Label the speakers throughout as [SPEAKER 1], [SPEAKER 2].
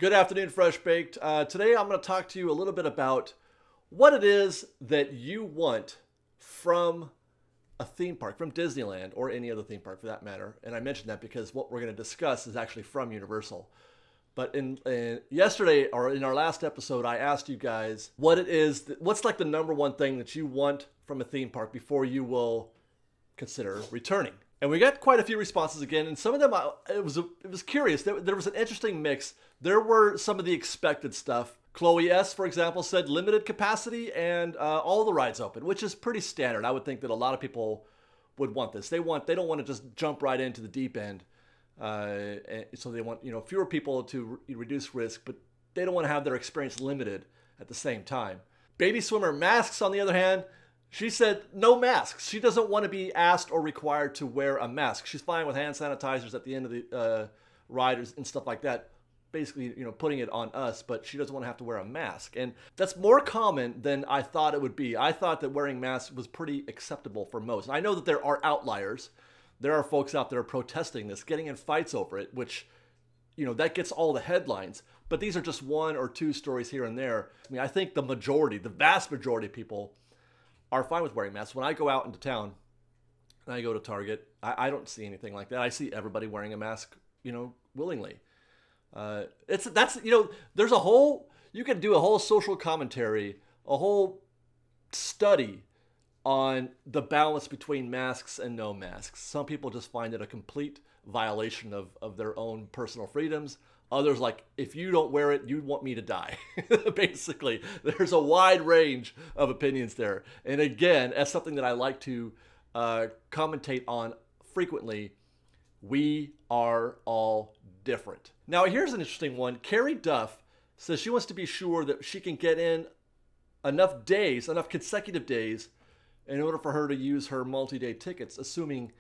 [SPEAKER 1] Good afternoon, Fresh Baked. Today I'm going to talk to you a little bit about what it is that you want from a theme park, from Disneyland or any other theme park for that matter. And I mentioned that because what we're going to discuss is actually from Universal. But in yesterday or in our last episode, I asked you guys what it is, what's like the number one thing that you want from a theme park before you will consider returning. And we got quite a few responses again, and some of them, it was curious. There was an interesting mix. There were some of the expected stuff. Chloe S., for example, said limited capacity and all the rides open, which is pretty standard. I would think that a lot of people would want this. They don't want to just jump right into the deep end. So they want fewer people to reduce risk, but they don't want to have their experience limited at the same time. Baby swimmer masks, on the other hand, she said no masks. She doesn't want to be asked or required to wear a mask. She's fine with hand sanitizers at the end of the riders and stuff like that. Basically, putting it on us, but she doesn't want to have to wear a mask. And that's more common than I thought it would be. I thought that wearing masks was pretty acceptable for most. I know that there are outliers. There are folks out there protesting this, getting in fights over it, which, that gets all the headlines. But these are just one or two stories here and there. I mean, I think the vast majority of people are fine with wearing masks. When I go out into town and I go to Target, I don't see anything like that. I see everybody wearing a mask, willingly. There's a whole, you could do a whole social commentary, a whole study on the balance between masks and no masks. Some people just find it a complete violation of their own personal freedoms. Others, like, if you don't wear it, you want me to die. Basically, there's a wide range of opinions there. And again, as something that I like to commentate on frequently, we are all different. Now, here's an interesting one. Carrie Duff says she wants to be sure that she can get in enough consecutive days, in order for her to use her multi-day tickets, assuming,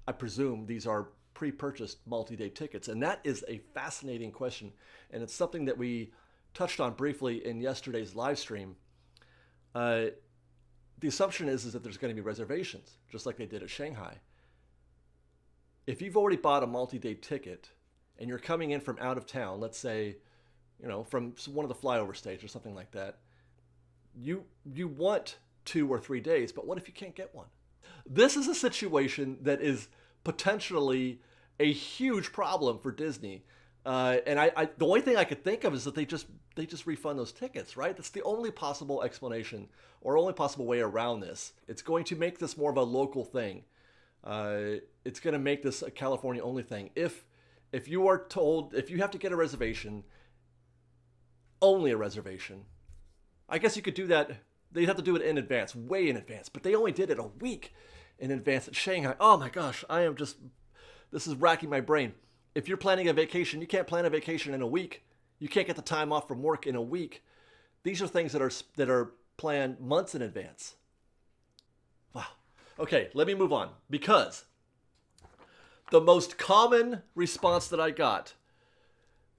[SPEAKER 1] I presume, these are pre-purchased multi-day tickets. And that is a fascinating question. And it's something that we touched on briefly in yesterday's live stream. The assumption is that there's going to be reservations, just like they did at Shanghai. If you've already bought a multi-day ticket and you're coming in from out of town, let's say, from one of the flyover states or something like that, you want 2 or 3 days, but what if you can't get one? This is a situation that is potentially a huge problem for Disney. And the only thing I could think of is that they just refund those tickets, right? That's the only possible explanation or only possible way around this. It's going to make this more of a local thing. It's going to make this a California only thing. If you are told, if you have to get a reservation, only a reservation, I guess you could do that. They'd have to do it in advance, way in advance, but they only did it a week in advance at Shanghai. Oh my gosh, this is racking my brain. If you're planning a vacation, you can't plan a vacation in a week. You can't get the time off from work in a week. These are things that are planned months in advance. Wow. Okay, let me move on, because the most common response that I got,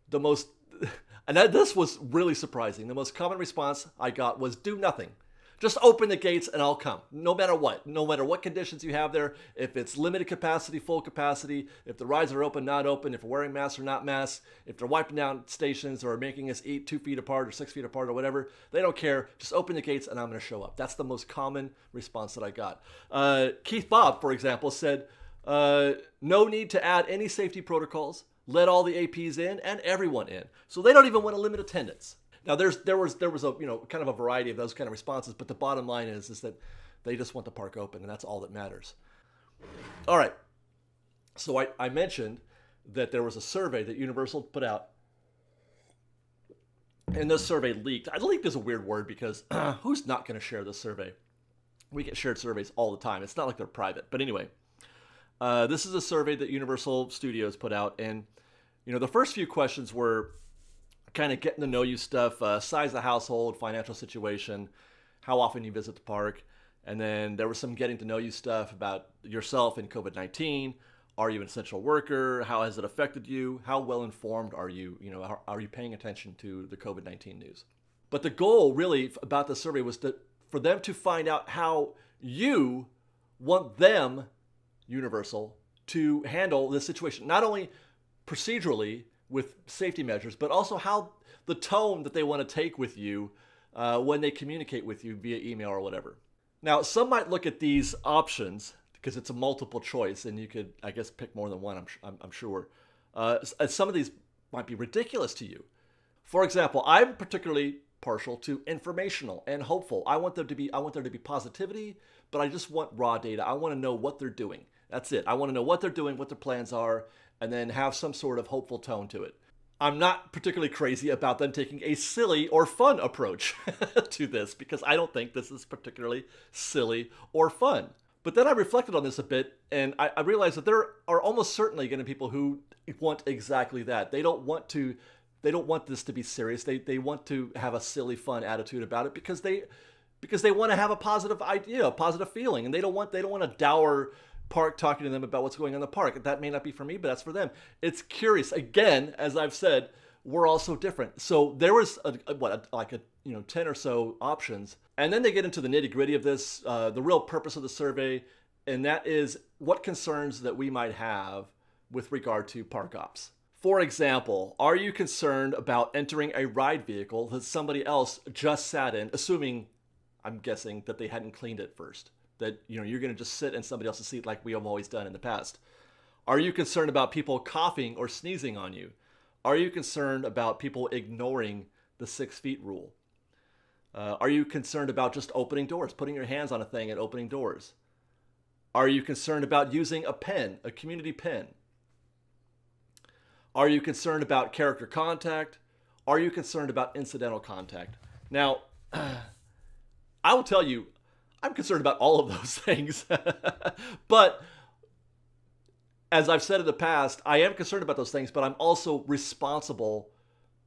[SPEAKER 1] this was really surprising. The most common response I got was do nothing. Just open the gates and I'll come. No matter what conditions you have there, if it's limited capacity, full capacity, if the rides are open, not open, if we're wearing masks or not masks, if they're wiping down stations or making us eat 2 feet apart or 6 feet apart or whatever, they don't care. Just open the gates and I'm going to show up. That's the most common response that I got. Keith Bob, for example, said, no need to add any safety protocols. Let all the APs in and everyone in. So they don't even want to limit attendance. Now there was a kind of a variety of those kind of responses, but the bottom line is that they just want the park open, and that's all that matters. All right. So I mentioned that there was a survey that Universal put out, and this survey leaked. Leaked is a weird word because who's not going to share this survey? We get shared surveys all the time. It's not like they're private, but anyway. This is a survey that Universal Studios put out, and the first few questions were kind of getting to know you stuff, size of the household, financial situation, how often you visit the park, and then there was some getting to know you stuff about yourself and COVID-19. Are you an essential worker? How has it affected you? How well informed are you? Are you paying attention to the COVID-19 news? But the goal really about the survey was for them to find out how you want them, Universal, to handle this situation. Not only procedurally, with safety measures, but also how the tone that they want to take with you when they communicate with you via email or whatever. Now, some might look at these options because it's a multiple choice, and you could, I guess, pick more than one. I'm sure. Some of these might be ridiculous to you. For example, I'm particularly partial to informational and hopeful. I want there to be positivity, but I just want raw data. I want to know what they're doing. That's it. I want to know what they're doing, what their plans are, and then have some sort of hopeful tone to it. I'm not particularly crazy about them taking a silly or fun approach to this because I don't think this is particularly silly or fun. But then I reflected on this a bit, and I realized that there are almost certainly going to be people who want exactly that. They don't want this to be serious. They want to have a silly, fun attitude about it because they want to have a positive idea, a positive feeling, and they don't want a dour park talking to them about what's going on in the park. That may not be for me, but that's for them. It's curious. Again, as I've said, we're all so different. So there was like 10 or so options, and then they get into the nitty gritty of this, the real purpose of the survey, and that is what concerns that we might have with regard to park ops. For example, are you concerned about entering a ride vehicle that somebody else just sat in, assuming, I'm guessing, that they hadn't cleaned it first? That you're going to just sit in somebody else's seat like we have always done in the past? Are you concerned about people coughing or sneezing on you? Are you concerned about people ignoring the 6 feet rule? Are you concerned about just opening doors, putting your hands on a thing and opening doors? Are you concerned about using a pen, a community pen? Are you concerned about character contact? Are you concerned about incidental contact? Now, I will tell you, I'm concerned about all of those things. But as I've said in the past, I am concerned about those things, but I'm also responsible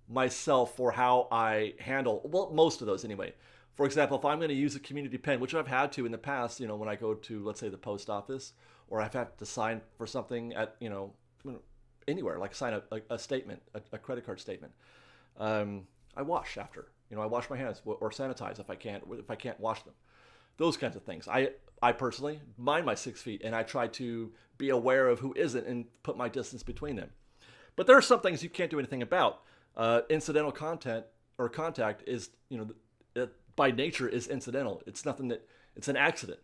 [SPEAKER 1] myself for how I handle, well, most of those anyway. For example, if I'm going to use a community pen, which I've had to in the past, when I go to, let's say, the post office, or I've had to sign for something at, anywhere, like sign a statement, a credit card statement. I wash after, I wash my hands or sanitize if I can't wash them. Those kinds of things. I personally mind my 6 feet, and I try to be aware of who isn't and put my distance between them. But there are some things you can't do anything about. Incidental contact is, by nature is incidental. It's nothing it's an accident.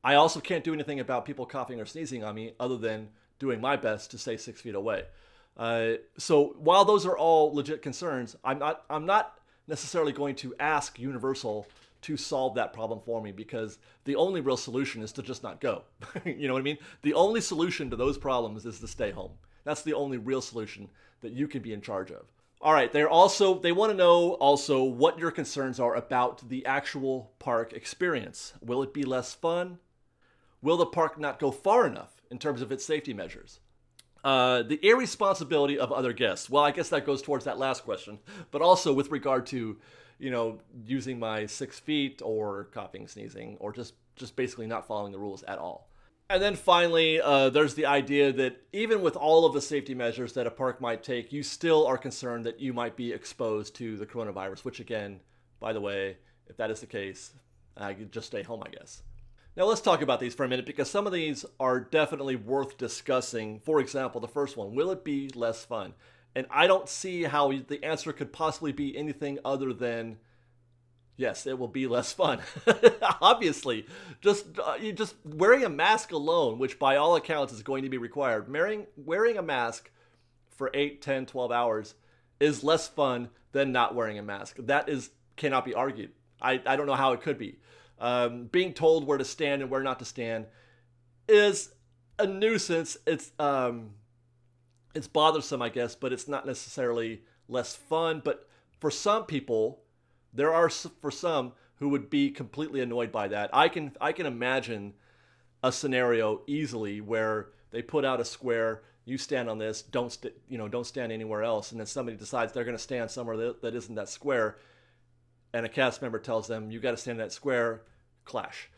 [SPEAKER 1] I also can't do anything about people coughing or sneezing on me other than doing my best to stay 6 feet away. So while those are all legit concerns, I'm not necessarily going to ask Universal to solve that problem for me, because the only real solution is to just not go. You know what I mean? The only solution to those problems is to stay home. That's the only real solution that you can be in charge of. All right, they want to know also what your concerns are about the actual park experience. Will it be less fun? Will the park not go far enough in terms of its safety measures? The irresponsibility of other guests. Well, I guess that goes towards that last question, but also with regard to, using my 6 feet or coughing, sneezing, or just basically not following the rules at all. And then finally, there's the idea that even with all of the safety measures that a park might take, you still are concerned that you might be exposed to the coronavirus, which again, by the way, if that is the case, just stay home, I guess. Now let's talk about these for a minute, because some of these are definitely worth discussing. For example, the first one, will it be less fun? And I don't see how the answer could possibly be anything other than, yes, it will be less fun. Obviously, just wearing a mask alone, which by all accounts is going to be required, wearing a mask for 8, 10, 12 hours is less fun than not wearing a mask. That cannot be argued. I don't know how it could be. Being told where to stand and where not to stand is a nuisance. It's bothersome, I guess, but it's not necessarily less fun. But for some people, there are for some who would be completely annoyed by that. I can imagine a scenario easily where they put out a square, you stand on this, don't stand anywhere else, and then somebody decides they're going to stand somewhere that isn't that square, and a cast member tells them you got to stand in that square, clash.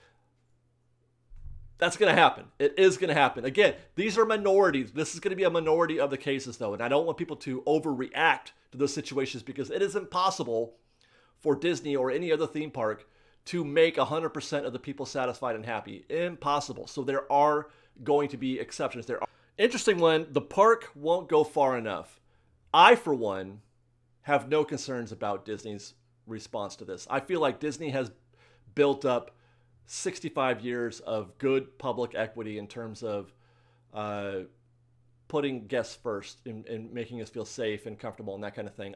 [SPEAKER 1] That's going to happen. It is going to happen. Again, these are minorities. This is going to be a minority of the cases, though, and I don't want people to overreact to those situations, because it is impossible for Disney or any other theme park to make 100% of the people satisfied and happy. Impossible. So there are going to be exceptions. Interesting one, the park won't go far enough. I, for one, have no concerns about Disney's response to this. I feel like Disney has built up 65 years of good public equity in terms of putting guests first and making us feel safe and comfortable and that kind of thing.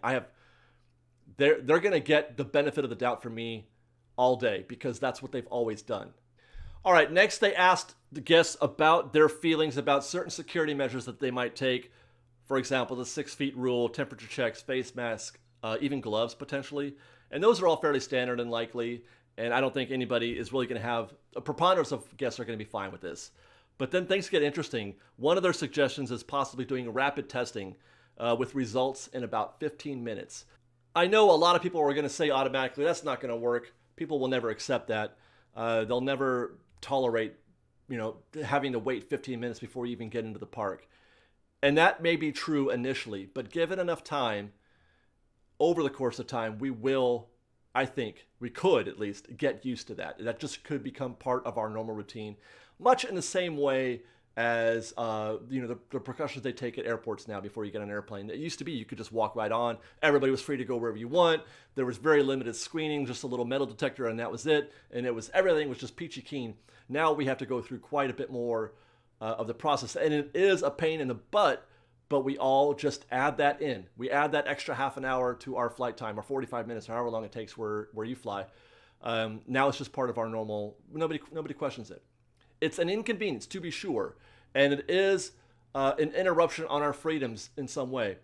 [SPEAKER 1] They're going to get the benefit of the doubt from me all day because that's what they've always done. All right, next they asked the guests about their feelings about certain security measures that they might take. For example, the 6 feet rule, temperature checks, face mask, even gloves potentially. And those are all fairly standard and likely. And I don't think anybody is really going to have, a preponderance of guests are going to be fine with this. But then things get interesting. One of their suggestions is possibly doing rapid testing with results in about 15 minutes. I know a lot of people are going to say automatically, that's not going to work. People will never accept that. They'll never tolerate, having to wait 15 minutes before you even get into the park. And that may be true initially, but given enough time, over the course of time, I think we could at least get used to that. That just could become part of our normal routine, much in the same way as the precautions they take at airports now before you get on an airplane. It used to be you could just walk right on. Everybody was free to go wherever you want. There was very limited screening, just a little metal detector, and that was it. And everything was just peachy keen. Now we have to go through quite a bit more of the process, and it is a pain in the butt. But we all just add that in. We add that extra half an hour to our flight time, or 45 minutes, or however long it takes where you fly. Now it's just part of our normal. Nobody questions it. It's an inconvenience, to be sure, and it is an interruption on our freedoms in some way.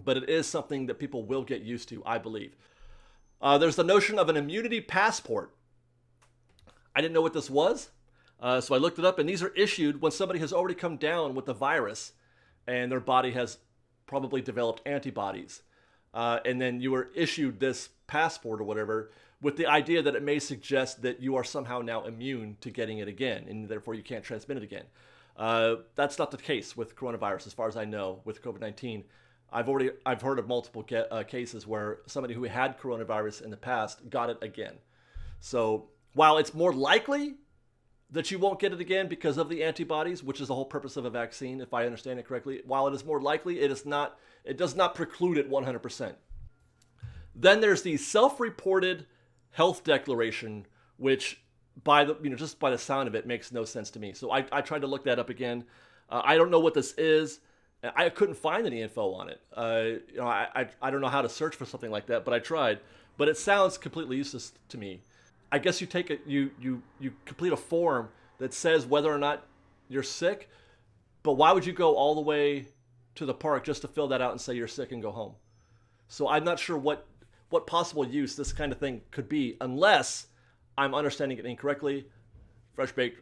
[SPEAKER 1] But it is something that people will get used to, I believe. There's the notion of an immunity passport. I didn't know what this was, so I looked it up, and these are issued when somebody has already come down with the virus and their body has probably developed antibodies. And then you were issued this passport or whatever with the idea that it may suggest that you are somehow now immune to getting it again, and therefore you can't transmit it again. That's not the case with coronavirus, as far as I know, with COVID-19. I've heard of multiple cases where somebody who had coronavirus in the past got it again. So while it's more likely that you won't get it again because of the antibodies, which is the whole purpose of a vaccine, if I understand it correctly. While it is more likely, it does not preclude it 100%. Then there's the self-reported health declaration, which just by the sound of it makes no sense to me. So I tried to look that up again. I don't know what this is. I couldn't find any info on it. I don't know how to search for something like that, but I tried. But it sounds completely useless to me. I guess you complete a form that says whether or not you're sick, but why would you go all the way to the park just to fill that out and say you're sick and go home? So I'm not sure what possible use this kind of thing could be, unless I'm understanding it incorrectly. Fresh Baked,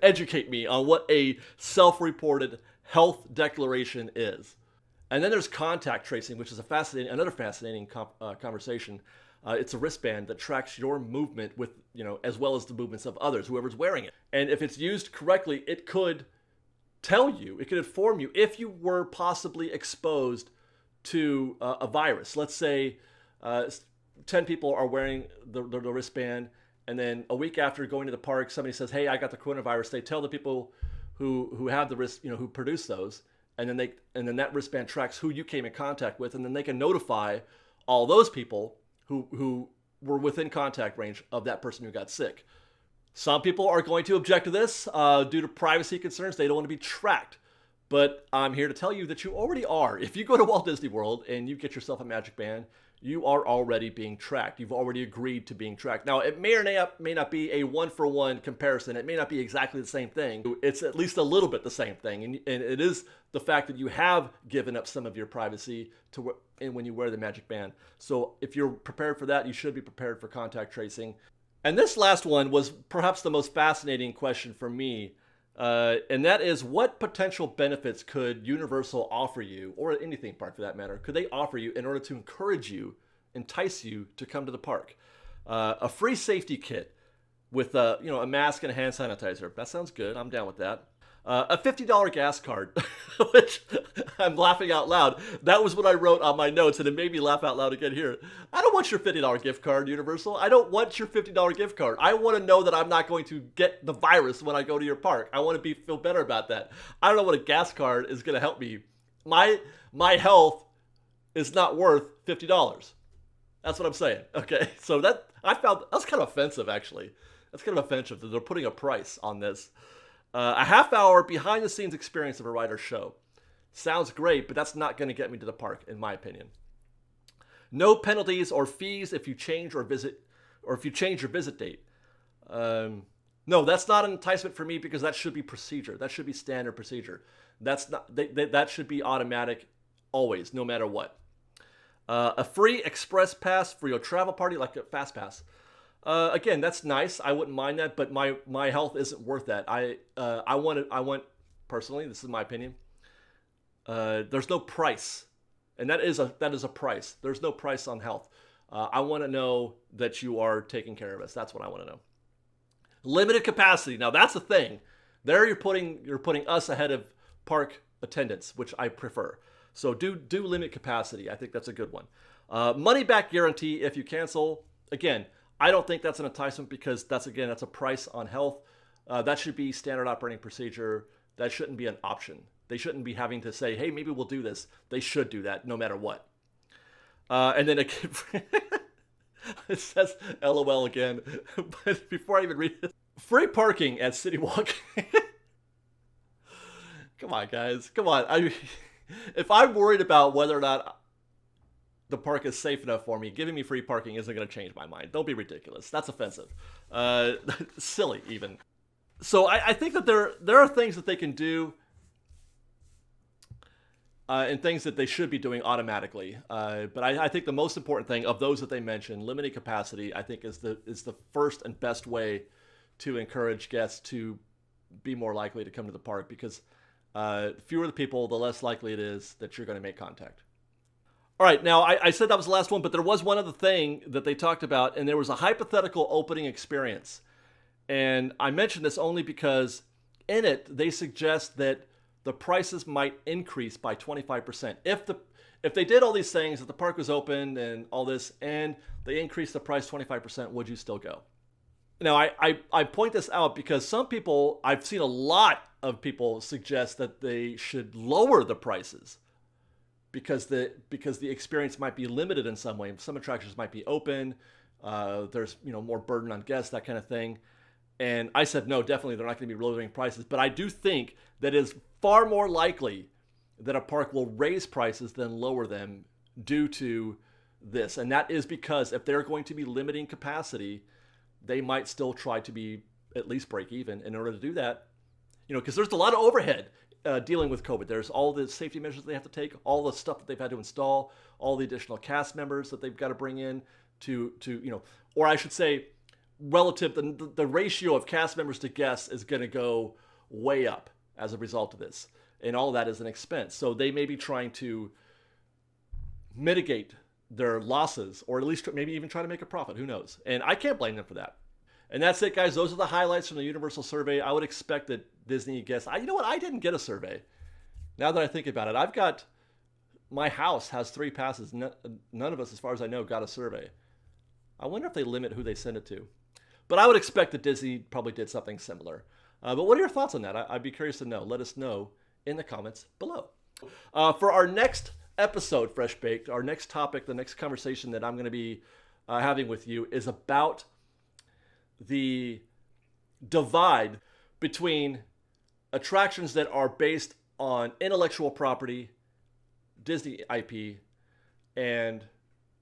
[SPEAKER 1] educate me on what a self-reported health declaration is. And then there's contact tracing, which is another fascinating conversation. It's a wristband that tracks your movement with, as well as the movements of others, whoever's wearing it. And if it's used correctly, it could it could inform you if you were possibly exposed to a virus. Let's say 10 people are wearing the wristband, and then a week after going to the park, somebody says, hey, I got the coronavirus. They tell the people who have the wrist, who produce those, and then that wristband tracks who you came in contact with, and then they can notify all those people who were within contact range of that person who got sick. Some people are going to object to this due to privacy concerns. They don't want to be tracked. But I'm here to tell you that you already are. If you go to Walt Disney World and you get yourself a Magic Band, you are already being tracked. You've already agreed to being tracked. Now, it may or may not be a one-for-one comparison. It may not be exactly the same thing. It's at least a little bit the same thing. And it is the fact that you have given up some of your privacy when you wear the Magic Band. So if you're prepared for that, you should be prepared for contact tracing. And this last one was perhaps the most fascinating question for me. And that is, what potential benefits could Universal offer you, or any theme park for that matter, could they offer you in order to entice you to come to the park? A free safety kit with a mask and a hand sanitizer. That sounds good. I'm down with that. A $50 gas card, which I'm laughing out loud. That was what I wrote on my notes, and it made me laugh out loud again here. I don't want your $50 gift card, Universal. I don't want your $50 gift card. I want to know that I'm not going to get the virus when I go to your park. I want to feel better about that. I don't know what a gas card is going to help me. My health is not worth $50. That's what I'm saying. Okay, so that I found that's kind of offensive, actually. That's kind of offensive that they're putting a price on this. A half-hour behind-the-scenes experience of a writer's show. Sounds great, but that's not going to get me to the park, in my opinion. No penalties or fees if you change or visit, or if you change your visit date. No, that's not an enticement for me because that should be procedure. That should be standard procedure. That's not that should be automatic, always, no matter what. A free express pass for your travel party, like a fast pass. Again, that's nice. I wouldn't mind that, but my health isn't worth that. I want personally. This is my opinion. There's no price, and that is a price. There's no price on health. I want to know that you are taking care of us. That's what I want to know. Limited capacity. Now that's a thing. There you're putting us ahead of park attendance, which I prefer. So do limit capacity. I think that's a good one. Money back guarantee if you cancel. Again, I don't think that's an enticement because that's a price on health. That should be standard operating procedure. That shouldn't be an option. They shouldn't be having to say, hey, maybe we'll do this. They should do that no matter what. And then again, it says LOL again. But before I even read it, free parking at City Walk. Come on, guys. Come on. If I'm worried about whether or not the park is safe enough for me, giving me free parking isn't going to change my mind. Don't be ridiculous. That's offensive. Silly, even. So I think that there are things that they can do and things that they should be doing automatically. But I think the most important thing of those that they mentioned, limited capacity, I think is the first and best way to encourage guests to be more likely to come to the park because fewer the people, the less likely it is that you're going to make contact. All right, now I said that was the last one, but there was one other thing that they talked about, and there was a hypothetical opening experience. And I mentioned this only because in it, they suggest that the prices might increase by 25%. If they did all these things, if the park was open and all this, and they increased the price 25%, would you still go? Now, I point this out because some people, I've seen a lot of people suggest that they should lower the prices because the experience might be limited in some way. Some attractions might be open. There's more burden on guests, that kind of thing. And I said, no, definitely they're not going to be lowering prices. But I do think that it is far more likely that a park will raise prices than lower them due to this. And that is because if they're going to be limiting capacity, they might still try to be at least break even. In order to do that, because there's a lot of overhead dealing with COVID. There's all the safety measures they have to take, all the stuff that they've had to install, all the additional cast members that they've got to bring in to or I should say, relative, the ratio of cast members to guests is going to go way up as a result of this. And all of that is an expense. So they may be trying to mitigate their losses, or at least maybe even try to make a profit. Who knows? And I can't blame them for that. And that's it, guys. Those are the highlights from the Universal survey. I would expect that Disney guests... You know what? I didn't get a survey. Now that I think about it, my house has 3 passes. None of us, as far as I know, got a survey. I wonder if they limit who they send it to. But I would expect that Disney probably did something similar. But what are your thoughts on that? I'd be curious to know. Let us know in the comments below. For our next episode, Fresh Baked, our next topic, the next conversation that I'm going to be having with you is about the divide between attractions that are based on intellectual property, Disney IP, and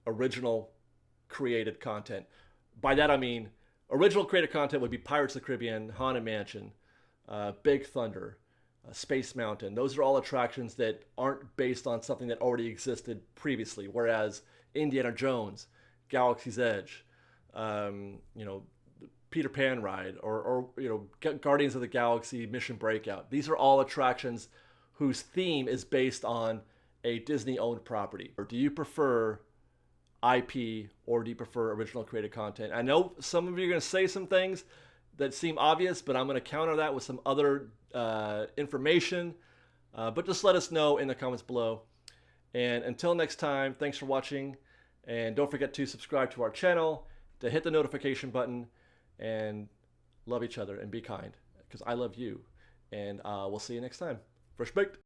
[SPEAKER 1] original created content. By that I mean original created content would be Pirates of the Caribbean, Haunted Mansion, Big Thunder, Space Mountain. Those are all attractions that aren't based on something that already existed previously, whereas Indiana Jones, Galaxy's Edge, Peter Pan ride, or Guardians of the Galaxy Mission Breakout. These are all attractions whose theme is based on a Disney-owned property. Or do you prefer IP, or do you prefer original created content? I know some of you are going to say some things that seem obvious, but I'm going to counter that with some other information. But just let us know in the comments below. And until next time, thanks for watching. And don't forget to subscribe to our channel, to hit the notification button, and love each other and be kind, because I love you. And we'll see you next time. Fresh Baked.